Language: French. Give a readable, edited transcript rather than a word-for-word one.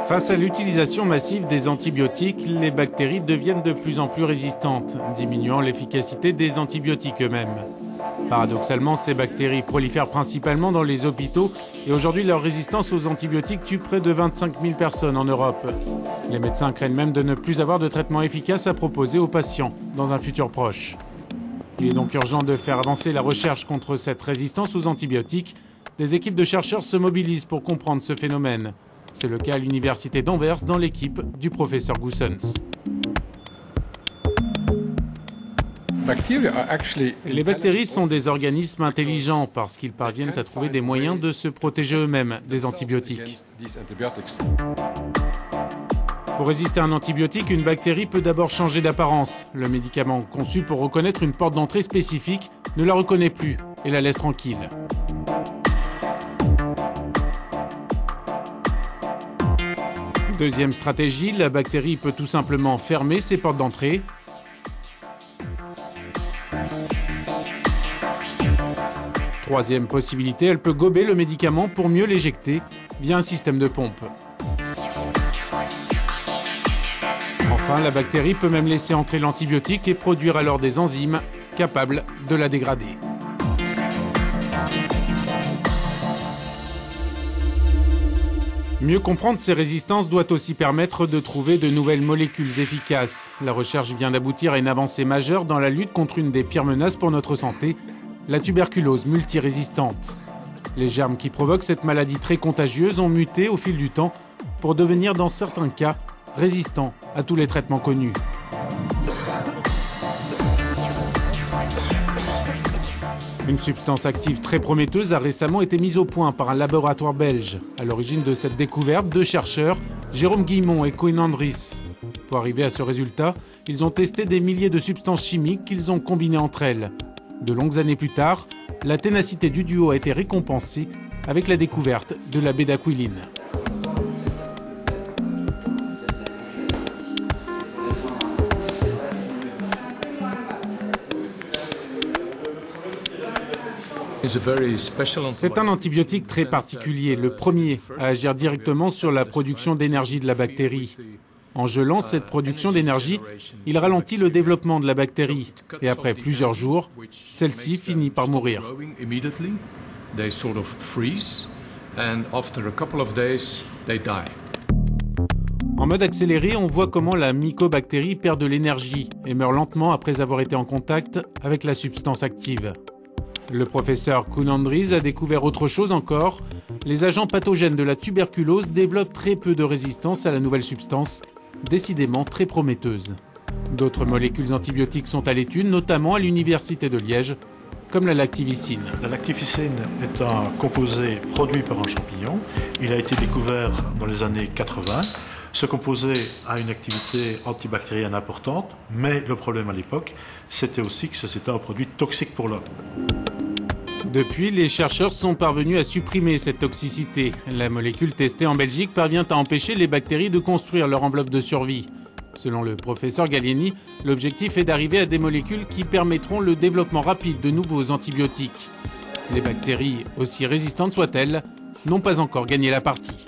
Face à l'utilisation massive des antibiotiques, les bactéries deviennent de plus en plus résistantes, diminuant l'efficacité des antibiotiques eux-mêmes. Paradoxalement, ces bactéries prolifèrent principalement dans les hôpitaux et aujourd'hui leur résistance aux antibiotiques tue près de 25 000 personnes en Europe. Les médecins craignent même de ne plus avoir de traitement efficace à proposer aux patients dans un futur proche. Il est donc urgent de faire avancer la recherche contre cette résistance aux antibiotiques. Des équipes de chercheurs se mobilisent pour comprendre ce phénomène. C'est le cas à l'université d'Anvers dans l'équipe du professeur Goossens. Les bactéries sont des organismes intelligents parce qu'ils parviennent à trouver des moyens de se protéger eux-mêmes des antibiotiques. Pour résister à un antibiotique, une bactérie peut d'abord changer d'apparence. Le médicament conçu pour reconnaître une porte d'entrée spécifique ne la reconnaît plus et la laisse tranquille. Deuxième stratégie, la bactérie peut tout simplement fermer ses portes d'entrée. Troisième possibilité, elle peut gober le médicament pour mieux l'éjecter via un système de pompe. Enfin, la bactérie peut même laisser entrer l'antibiotique et produire alors des enzymes capables de la dégrader. Mieux comprendre ces résistances doit aussi permettre de trouver de nouvelles molécules efficaces. La recherche vient d'aboutir à une avancée majeure dans la lutte contre une des pires menaces pour notre santé, la tuberculose multirésistante. Les germes qui provoquent cette maladie très contagieuse ont muté au fil du temps pour devenir dans certains cas résistants à tous les traitements connus. Une substance active très prometteuse a récemment été mise au point par un laboratoire belge. À l'origine de cette découverte, deux chercheurs, Jérôme Guillemont et Koen Andries. Pour arriver à ce résultat, ils ont testé des milliers de substances chimiques qu'ils ont combinées entre elles. De longues années plus tard, la ténacité du duo a été récompensée avec la découverte de la bédaquiline. C'est un antibiotique très particulier, le premier à agir directement sur la production d'énergie de la bactérie. En gelant cette production d'énergie, il ralentit le développement de la bactérie et après plusieurs jours, celle-ci finit par mourir. En mode accéléré, on voit comment la mycobactérie perd de l'énergie et meurt lentement après avoir été en contact avec la substance active. Le professeur Koen Andries a découvert autre chose encore. Les agents pathogènes de la tuberculose développent très peu de résistance à la nouvelle substance, décidément très prometteuse. D'autres molécules antibiotiques sont à l'étude, notamment à l'université de Liège, comme la lactivicine. La lactivicine est un composé produit par un champignon. Il a été découvert dans les années 80. Ce composé a une activité antibactérienne importante, mais le problème à l'époque, c'était aussi que c'était un produit toxique pour l'homme. Depuis, les chercheurs sont parvenus à supprimer cette toxicité. La molécule testée en Belgique parvient à empêcher les bactéries de construire leur enveloppe de survie. Selon le professeur Gallieni, l'objectif est d'arriver à des molécules qui permettront le développement rapide de nouveaux antibiotiques. Les bactéries, aussi résistantes soient-elles, n'ont pas encore gagné la partie.